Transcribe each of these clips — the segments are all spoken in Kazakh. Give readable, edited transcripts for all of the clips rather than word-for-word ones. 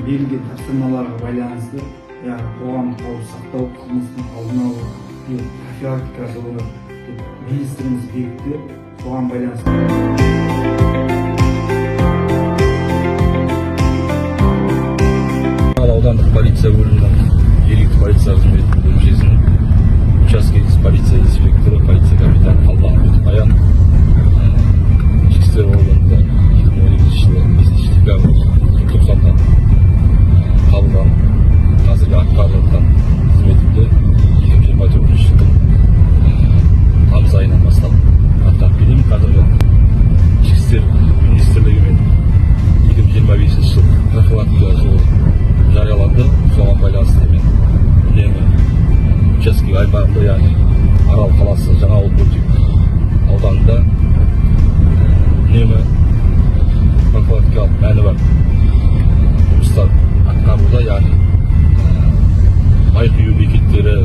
берілген тапсырмаларға байланысты қоғамдық қауіпсіздікті сақтау, қылмыстың алдын алу, профилактика жылы министріміз бекітті. Соған байланысты аудандық полиция бөлімінің жергілікті полиция қызметі бөлімшесінің учаскелік полиция инспекторы, полиция капитаны Қалдағанбет Аян ішкі істер органында 2012 жылы 5 декабрь желтоқсанда қабылданып, қазіргі атқарылып жатқан қызметімді 2024 жылдың тамыз айынан бастап атқарып келемін. Қазіргі ішкі істер министрлігімен 2025 жыл профилактика жылы жарияланды. Соған байланысты мен үнемі учаскелік аймағында, яғни Арал қаласы Жаңауыл бөлтек ауданында үнемі профилактикалық мәні бар жұмыстар атқаруда, яғни май құю бекеттері,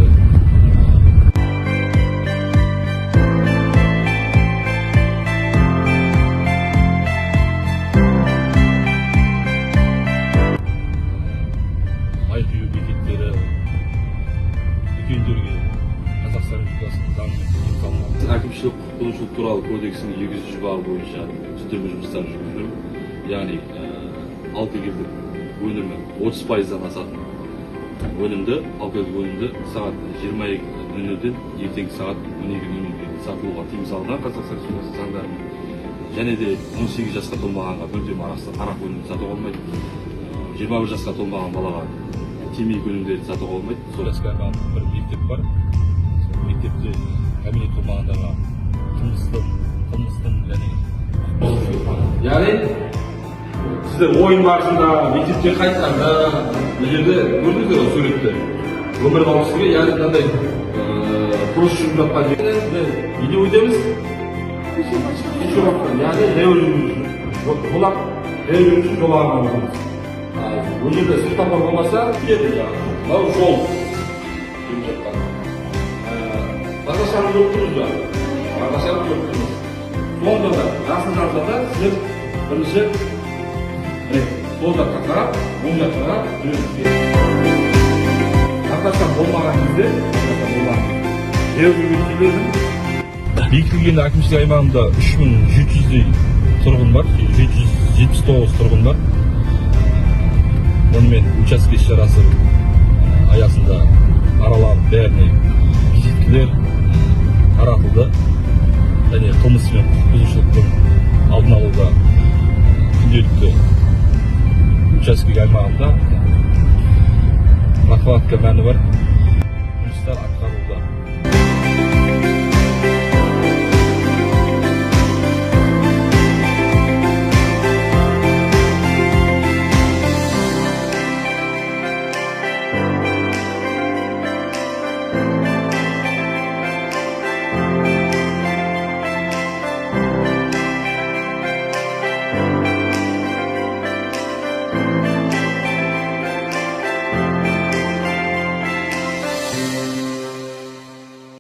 дүкендерге Қазақстан Республикасының заңымен салынған әкімшілік құқық бұзушылық туралы кодексінің 200 бабы бойынша түсіндірме жұмыстарын жүргізу, яғни алкогольдік өнімі 30%-дан асатын өнімді, алкогольдік өнімді сағат 22:00-ден ертеңгі сағат 12:00-ге сатылуға тыйым салынған Қазақстан Республикасы заңдарымен, және де 18 жасқа толмағанға мүлдем арасында арақ өнімін сатуға болмайды, 21 жасқа толмаған балаға темекі өнімдерді сатуға болмайды. Сол аймағында бір мектеп бар. Мектепте кәмелет толмағандарға қылмыстың яғни сіздер ойын барысында мектепте қайтқанда бұл жерде көрдіңіздер ғой суретті. Өмір қауіпсіздігі, яғни мынандай бұрыс жүріп жатқан жерде неде өтеміз? Яғни реу жолақ, реу жолағына өтеміз. Бұл жерде светофор болмаса, еді жаңағы. Мынау жол жүріп жатқан. Бағдаршамды жоқ тұрмыз ба? Бағдаршамды жоқ тұрмыз. Сонда да, жасыл жансада сіздер бірінші сол жаққа қарап, оң жаққа қарап жүріңіз. Бағдаршам болмаған кезде, жергілікті бекітілген әкімшілік аймағында 3700-дей тұрғын бар, 779 тұрғын бар. Онымен учаске шарасы аясында араланып бәріне визиткілер таратылды, және қылмыс пен құқық бұзушылықтың алдын алуға күнделікті учаскелік аймағында профилактика мәні бар.